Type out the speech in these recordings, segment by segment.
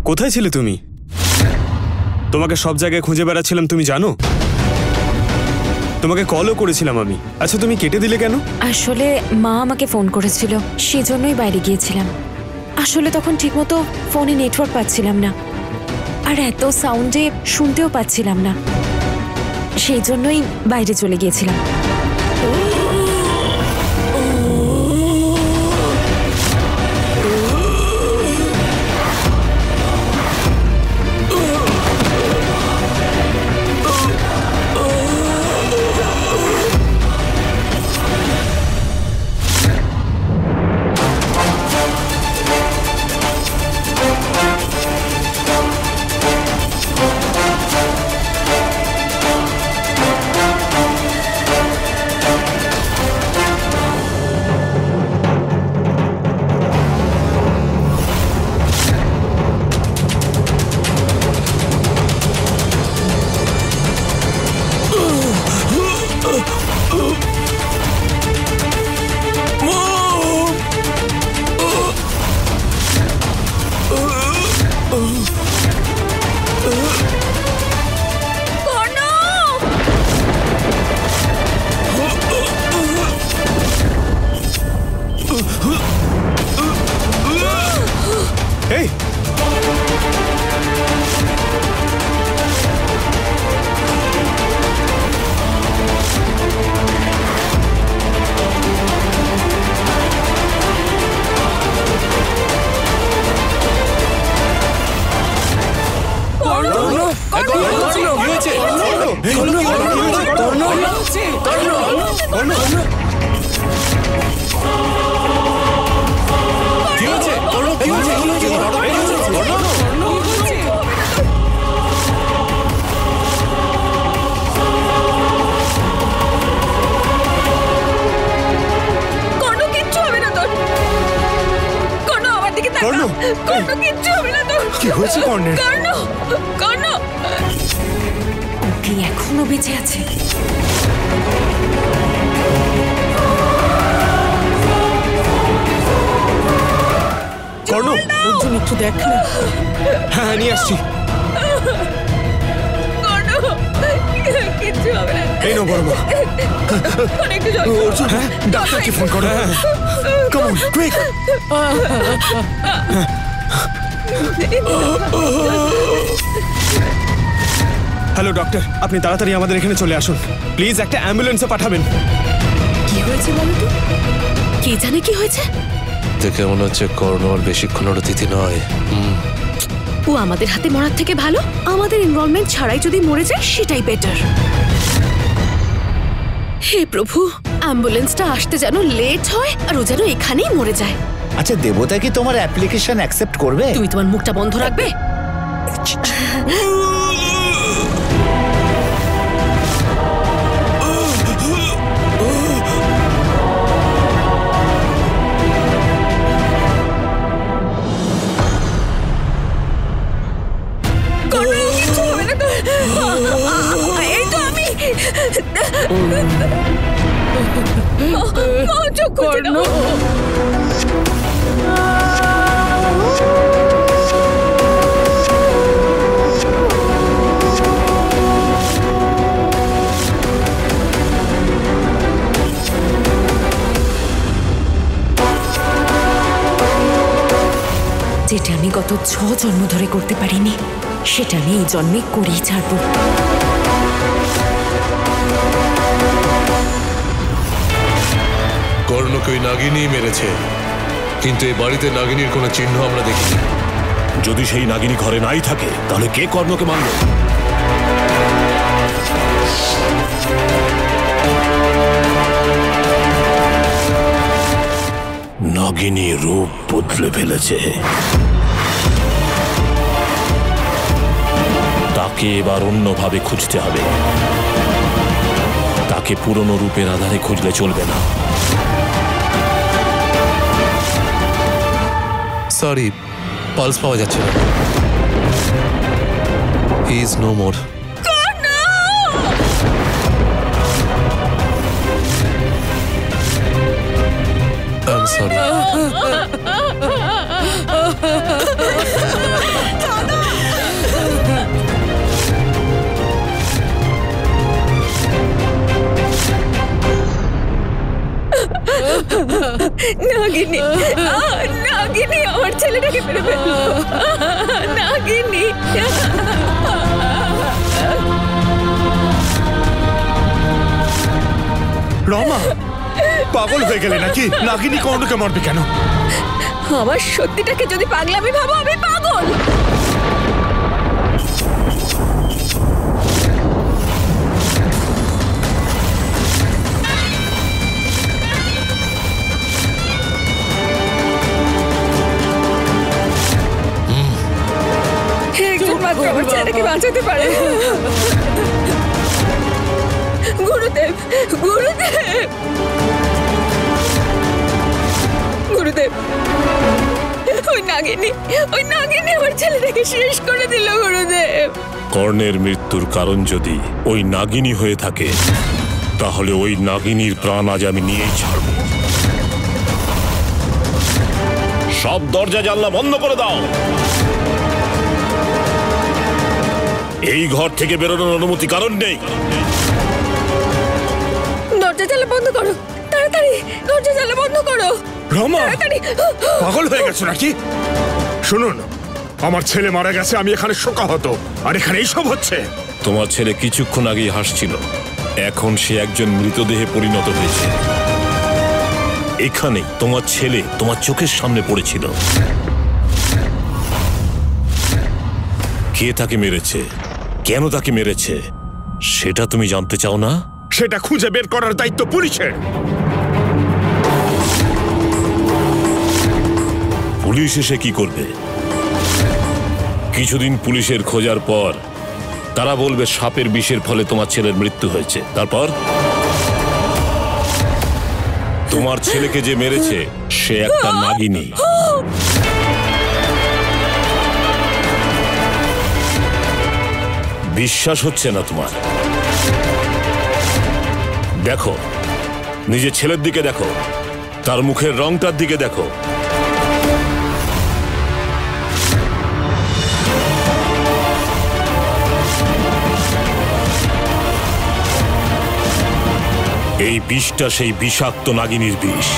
কোথায় ছিলে তুমি? তোমাকে সব জায়গায় খুঁজে বেড়াচ্ছিলাম, তুমি জানো? তোমাকে কলও করেছিলাম আমি। আচ্ছা, তুমি কেটে দিলে কেন? আসলে মা আমাকে ফোন করেছিল, সেজন্যই বাইরে গিয়েছিলাম। আসলে তখন ঠিকমতো ফোনে নেটওয়ার্ক পাচ্ছিলাম না, আর এত সাউন্ডে শুনতেও পাচ্ছিলাম না, সেই জন্যই বাইরে চলে গিয়েছিলাম। এখনো বেঁচে আছে। কর্ণ, অর্জুন একটু দেখ না। হ্যাঁ, নিয়ে আসছি। কিচ্ছু হবে না। এই নাও বড় মা। অর্জুন, ডাক্তারকে ফোন করো। Come on, quick. Hello doctor, আপনি তাড়াতাড়ি আমাদের এখানে চলে আসুন প্লিজ। একটা অ্যাম্বুলেন্সে পাঠাবেন। কি হয়েছে বলো তো? কে জানে কি হয়েছে? দেখে মনে হচ্ছে কর্ণ আর বেশিক্ষণের অতিথি নয়। ও আমাদের হাতে মরার থেকে ভালো আমাদের ইনভলভমেন্ট ছাড়াই যদি মরে যায় সেটাই বেটার। হে প্রভু, অ্যাম্বুলেন্সটা আসতে যেন লেট হয় আর ও যেন এখানেই মরে যায়। আচ্ছা, দেবতা কি তোমার অ্যাপ্লিকেশন অ্যাকসেপ্ট করবে? তুমি তোমার মুখটা বন্ধ রাখবে? এই তো আমি। কর্ণ, যেটা আমি গত 6 জন্ম ধরে করতে পারিনি, সেটা আমি এই জন্মে করেই ছাড়ব। কর্ণকে ওই নাগিনী মেরেছে, কিন্তু এই বাড়িতে নাগিনীর কোনো চিহ্ন আমরা দেখিনি। যদি সেই নাগিনী ঘরে নাই থাকে তাহলে কে কর্ণকে মারল? নাগিনী রূপ বদলে ফেলেছে। তাকে এবার অন্যভাবে খুঁজতে হবে। তাকে পুরনো রূপের আধারে খুঁজলে চলবে না। সরি, পালস পাওয়া যাচ্ছে না। He is no more. I am sorry. নাগিনী নাগিনী আমার ছেলেটাকে মেরে ফেললো নাগিনী রমা পাগল হয়ে গেলে নাকি? নাগিনী কর্ণকে মারবে কেন? আমার সত্যিটাকে যদি পাগলামি ভাবো আমি পাগল। একজন মাত্র আমার ছেলেটাকে বাঁচাতে পারে। গুরুদেব গুরুদেব গুরুদেব ওই নাগিনী আমার ছেলেটাকে শেষ করে দিল গুরুদেব। কর্ণের মৃত্যুর কারণ যদি ওই নাগিনী হয়ে থাকে তাহলে ওই নাগিনীর প্রাণ আজ আমি নিয়েই ছাড়ব। সব দরজা জানলা বন্ধ করে দাও। এই ঘর থেকে বেরোনোর অনুমতি কারণ নেই। দরজা জানলা বন্ধ করো তাড়াতাড়ি, দরজা জানলা বন্ধ করো রমা তাড়াতাড়ি। পাগল হয়ে গেছো নাকি? শুনুন, আমার ছেলে মারা গেছে, আমি এখানে শোকাহত, আর এখানে এইসব হচ্ছে। তোমার ছেলে কিছুক্ষণ আগেই হাসছিল, এখন সে একজন মৃতদেহে পরিণত হয়েছে। এখানে তোমার ছেলে তোমার চোখের সামনে পড়েছিল। কে তাকে মেরেছে, কেন তাকে মেরেছে সেটা তুমি জানতে চাও না? সেটা খুঁজে বের করার দায়িত্ব পুলিশের। পুলিশ এসে কি করবে? কিছুদিন পুলিশের খোঁজার পর তারা বলবে সাপের বিষের ফলে তোমার ছেলের মৃত্যু হয়েছে। তারপর তোমার ছেলেকে যে মেরেছে সে একটা নাগিনী। বিশ্বাস হচ্ছে না তোমার? দেখো, নিজের ছেলের দিকে দেখো, তার মুখের রংটার দিকে দেখো। এই বিষটা সেই বিষাক্ত নাগিনীর বিষ।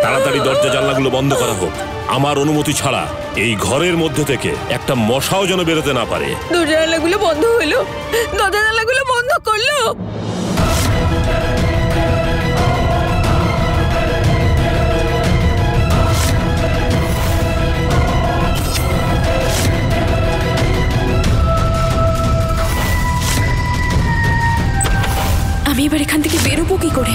তাড়াতাড়ি দরজা জানলাগুলো বন্ধ করা হোক। আমার অনুমতি ছাড়া এই ঘরের মধ্যে থেকে একটা মশাও যেন বেরোতে না পারে। দরজা জানলাগুলো বন্ধ হলো, দরজা জানলাগুলো বন্ধ করলো। আমি এবার এখান থেকে বেরোবো কি করে?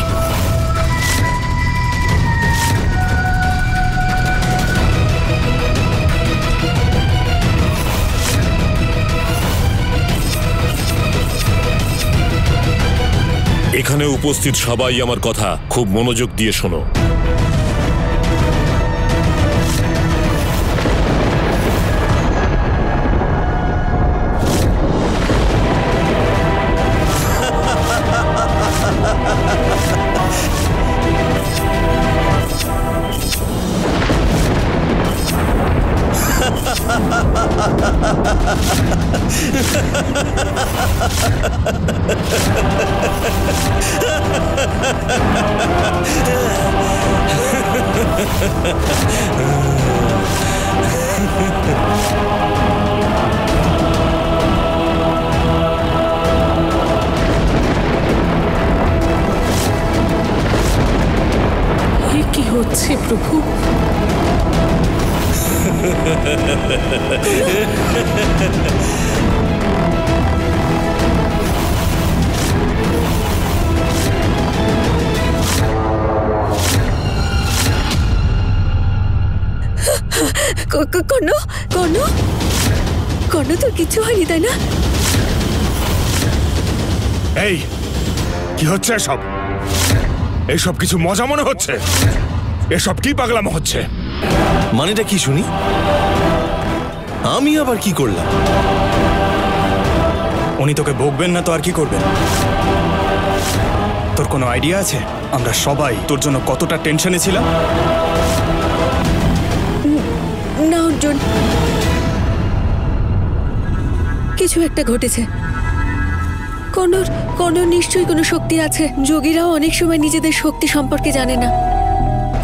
এখানে উপস্থিত সবাই আমার কথা খুব মনোযোগ দিয়ে শোনো। কি হচ্ছে প্রভু? কর্ণ তোর কিছু হয়নি তাই না? এই কি হচ্ছে এসব? এসব কিছু মজা মনে হচ্ছে? এসব কি পাগলামো হচ্ছে? মানেটা কি শুনি? আমি আবার কি করলাম? উনি তোকে বকবেন না তো আর কি করবেন? তোর কোনো আইডিয়া আছে আমরা সবাই তোর জন্য কতটা টেনশনে ছিলাম? না অর্জুন, কিছু একটা ঘটেছে। কর্ণর নিশ্চয়ই কোনো শক্তি আছে। যোগীরাও অনেক সময় নিজেদের শক্তি সম্পর্কে জানে না।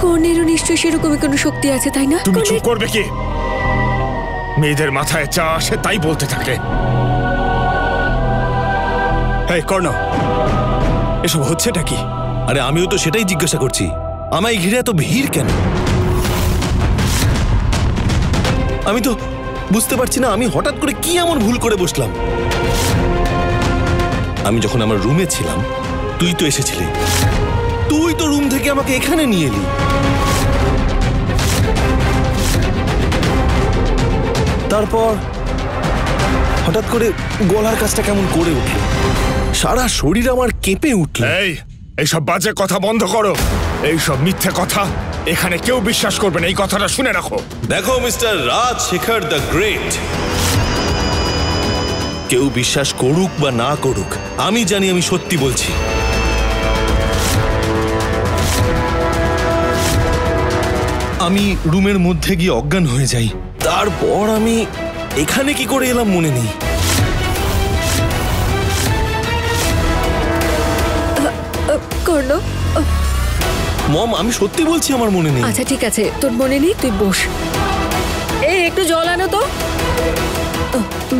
কর্ণেরও নিশ্চয়ই সেরকমই কোনো শক্তি আছে, তাই না? তুমি চুপ করবে কি? মেয়েদের মাথায় যা আসে তাই বলতে থাকে। এই কর্ণ, এসব হচ্ছেটা কি? আরে আমিও তো সেটাই জিজ্ঞাসা করছি, আমায় ঘিরে এত ভিড় কেন? আমি তো বুঝতে পারছি না আমি হঠাৎ করে কি এমন ভুল করে বসলাম। আমি যখন আমার রুমে ছিলাম তুই তো এসেছিলি, তুই তো রুম থেকে আমাকে এখানে নিয়ে এলি। তারপর হঠাৎ করে গলার কাজটা কেমন করে উঠল, সারা শরীর আমার কেঁপে উঠল। এইসব বাজে কথা বন্ধ করো। এইসব মিথ্যে কথা এখানে কেউ বিশ্বাস করবে না, এই কথাটা শুনে রাখো। দেখো মিস্টার রাজশেখর দ্য গ্রেট, কেউ বিশ্বাস করুক বা না করুক, আমি জানি আমি সত্যি বলছি। আমি রুমের মধ্যে গিয়ে অজ্ঞান হয়ে যাই, তারপর আমি এখানে কি করে এলাম মনে নেই। কর্ণ, মম আমি সত্যি বলছি আমার মনে নেই। আচ্ছা ঠিক আছে, তোর মনে নেই, তুই বস। এই একটু জল আনো তো।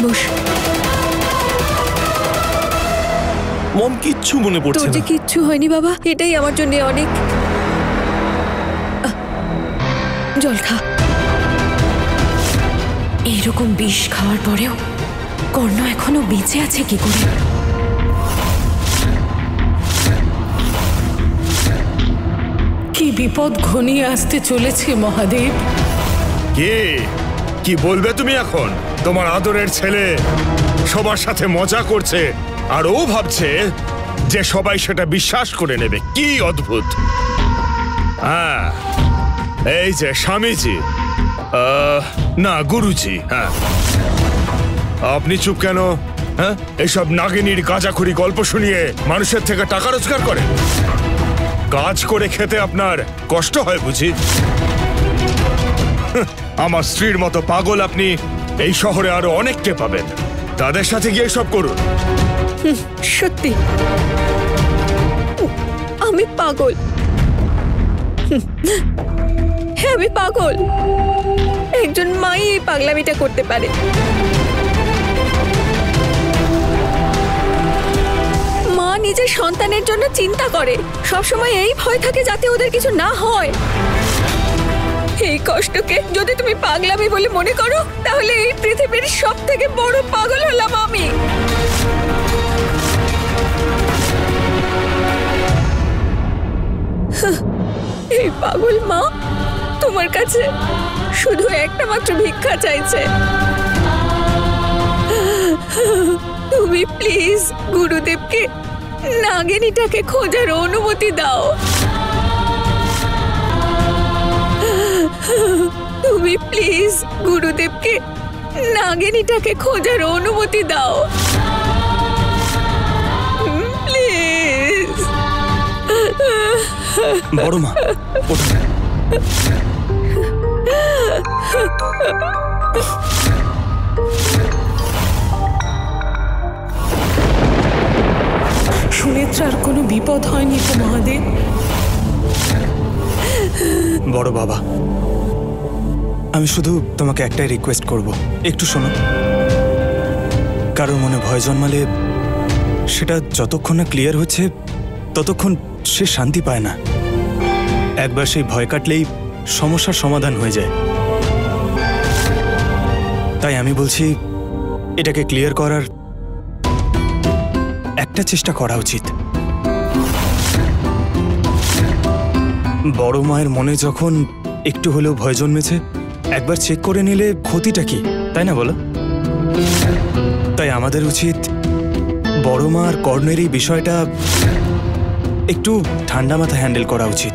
বস। মম কিচ্ছু মনে পড়ছে তোর যে না। কিচ্ছু হয়নি বাবা, এটাই আমার জন্য অনেক। জল খা। এইরকম বিষ খাওয়ার পরেও কর্ণ এখনো বেঁচে আছে কি করে? কি বিপদ ঘনিয়ে আসতে চলেছে মহাদেব। কি বলবে তুমি এখন? তোমার আদরের ছেলে সবার সাথে মজা করছে আর ও ভাবছে যে সবাই সেটা বিশ্বাস করে নেবে। কি অদ্ভুত। হ্যাঁ, এই যে স্বামীজি, না গুরুজি। হ্যাঁ, আপনি চুপ কেন? হ্যাঁ, এইসব নাগিনীর গাঁজাখুরি গল্প শুনিয়ে মানুষের থেকে টাকা রোজগার করে? কাজ করে খেতে আপনার কষ্ট হয় বুঝি? আমার স্ত্রীর মতো পাগল আপনি এই শহরে আরো অনেককে পাবেন, তাদের সাথে গিয়ে সব করুন। সত্যি আমি পাগল। হ্যাঁ আমি পাগল। একজন মাই এই পাগলামিটা করতে পারে। মা নিজের সন্তানের জন্য চিন্তা করে, সবসময় এই ভয় থাকে যাতে ওদের কিছু না হয়। এই কষ্টকে যদি তুমি পাগলামি বলে মনে করো, তাহলে এই পৃথিবীর সব থেকে বড় পাগল হলাম আমি। এই পাগল মা তোমার কাছে শুধু একটা মাত্র ভিক্ষা চাইছে। তুমি প্লিজ গুরুদেবকে নাগিনীটাকে খোঁজার অনুমতি দাও। তুমি প্লিজ গুরুদেবকে নাগিনীটাকে খোঁজার অনুমতি দাও প্লিজ। বড় মা, সুনেত্রার কোনো বিপদ হয়নি তো মহাদেব? বড় বাবা, আমি শুধু তোমাকে একটাই রিকোয়েস্ট করব, একটু শোনো। কারোর মনে ভয় জন্মালে সেটা যতক্ষণ না ক্লিয়ার হচ্ছে ততক্ষণ সে শান্তি পায় না। একবার সেই ভয় কাটলেই সমস্যার সমাধান হয়ে যায়। তাই আমি বলছি এটাকে ক্লিয়ার করার একটা চেষ্টা করা উচিত। বড় মায়ের মনে যখন একটু হলেও ভয় জন্মেছে, একবার চেক করে নিলে ক্ষতিটা কি, তাই না বলো? তাই আমাদের উচিত বড় মা আর কর্ণের এই বিষয়টা একটু ঠান্ডা মাথায় হ্যান্ডেল করা উচিত।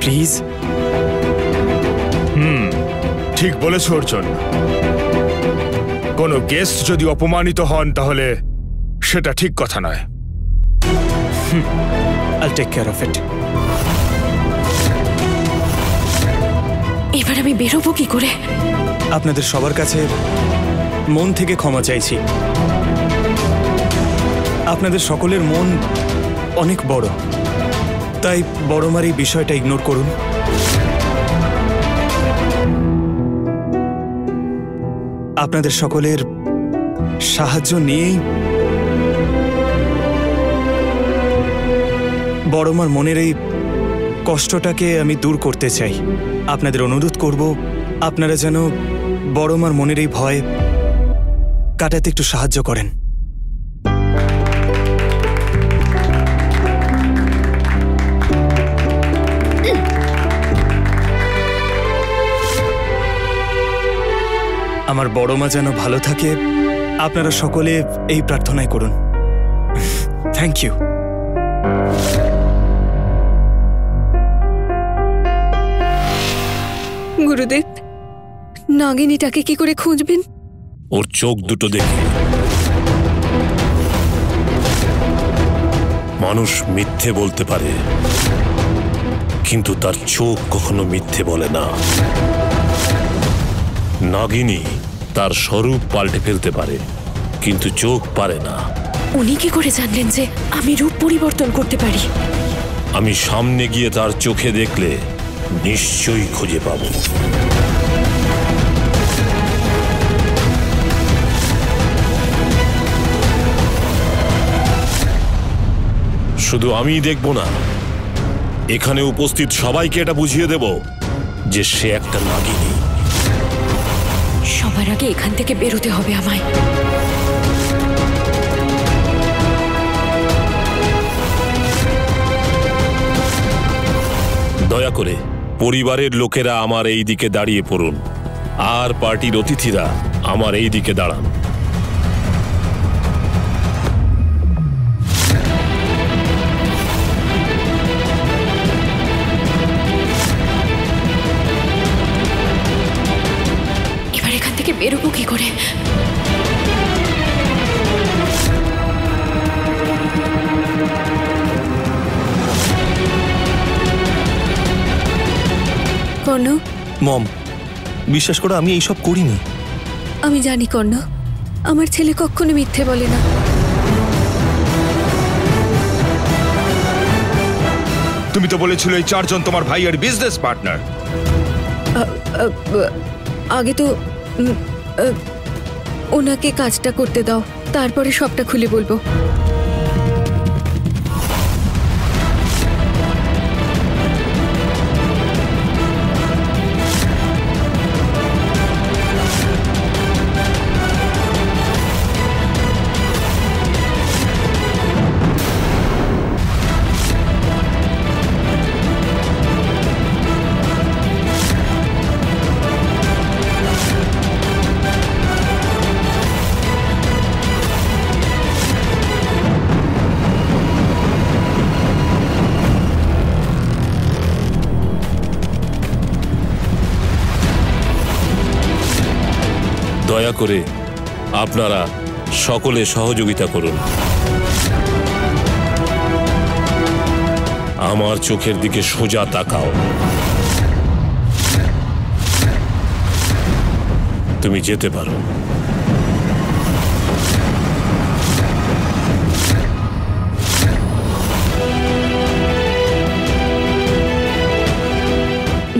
প্লিজ। ঠিক বলেছ অর্জুন। কোনো গেস্ট যদি অপমানিত হন তাহলে সেটা ঠিক কথা নয়। I'll take care of it. এবার আমি বেরোবো কি করে? আপনাদের সবার কাছে মন থেকে ক্ষমা চাইছি। আপনাদের সকলের মন অনেক বড়, তাই বড় মার এই বিষয়টা ইগনোর করুন। আপনাদের সকলের সাহায্য নিয়েই বড় মার মনের এই কষ্টটাকে আমি দূর করতে চাই। আপনাদের অনুরোধ করব, আপনারা যেন বড় মার মনের এই ভয় কাটাতে একটু সাহায্য করেন। আমার বড় মা যেন ভালো থাকে, আপনারা সকলে এই প্রার্থনাই করুন। Thank you. গুরুদেব, নাগিনীটাকে কি করে খুঁজবেন? ওর চোখ দুটো দেখে মানুষ মিথ্যে বলতে পারে, কিন্তু তার চোখ কখনো মিথ্যে বলে না। নাগিনী তার স্বরূপ পাল্টে ফেলতে পারে, কিন্তু চোখ পারে না। উনি কি করে জানলেন যে আমি রূপ পরিবর্তন করতে পারি? আমি সামনে গিয়ে তার চোখে দেখলে নিশ্চয়ই খুঁজে পাবো। শুধু আমিই দেখব না, এখানে উপস্থিত সবাইকে এটা বুঝিয়ে দেব যে সে একটা নাগিনী। সবার আগে এখান থেকে বেরোতে হবে আমায়। দয়া করে পরিবারের লোকেরা আমার এই দিকে দাঁড়িয়ে পড়ুন, আর পার্টির অতিথিরা আমার এই দিকে দাঁড়ান। এবার এখান থেকে বেরোবো কি করে? কর্ণ, মম, বিশ্বাস করো আমি এইসব করিনি। আমি জানি কর্ণ, আমার ছেলে কখনো মিথ্যে বলে না। তুমি তো বলেছিলে এই চারজন তোমার ভাইয়ের বিজনেস পার্টনার। আগে তো ওনাকে কাজটা করতে দাও, তারপরে সবটা খুলে বলবো। দয়া করে আপনারা সকলে সহযোগিতা করুন। আমার চোখের দিকে সোজা তাকাও। তুমি যেতে পারো।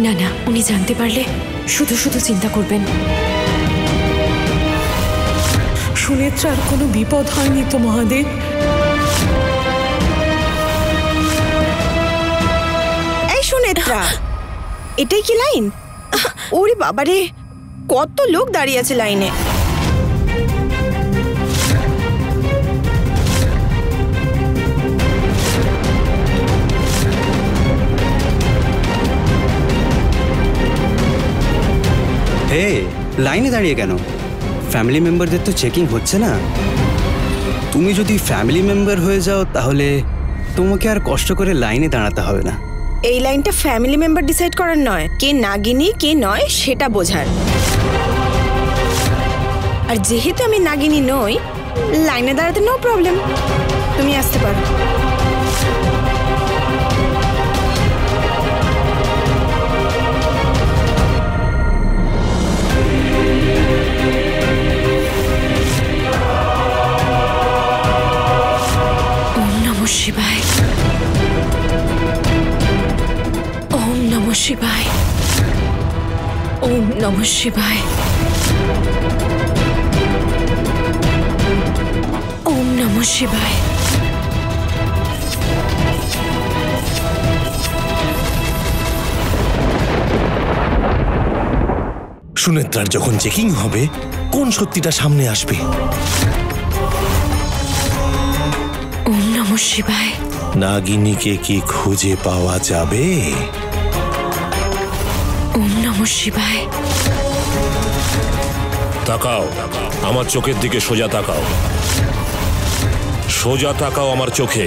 না না, উনি জানতে পারলে শুধু শুধু চিন্তা করবেন। সুনেত্রার কোনো বিপদ হয়নি তো মহাদেব? এই সুনেত্রা, এটাই কি লাইন? ওরে বাবারে, কত লোক দাঁড়িয়ে আছে লাইনে। হে, লাইনে দাঁড়িয়ে কেন? ফ্যামিলি মেম্বারদের তো চেকিং হচ্ছে না। তুমি যদি ফ্যামিলি মেম্বার হয়ে যাও তাহলে তোমাকে আর কষ্ট করে লাইনে দাঁড়াতে হবে না। এই লাইনটা ফ্যামিলি মেম্বার ডিসাইড করার নয়, কে নাগিনী কে নয় সেটা বোঝার। আর যেহেতু আমি নাগিনী নই, লাইনে দাঁড়াতে নো প্রবলেম, তুমি আসতে পারো। ওম নমঃ শিবায়। ওম নমঃ শিবায়। ওম নমঃ শিবায়। ওম নমঃ শিবায়। সুনেত্রার যখন চেকিং হবে, কোন সত্যিটা সামনে আসবে? ওম নমঃ শিবায়। নাগিনীকে কি খুঁজে পাওয়া যাবে? ওম নমঃ শিবায়। তাকাও, আমার চোখের দিকে সোজা তাকাও। সোজা তাকাও আমার চোখে।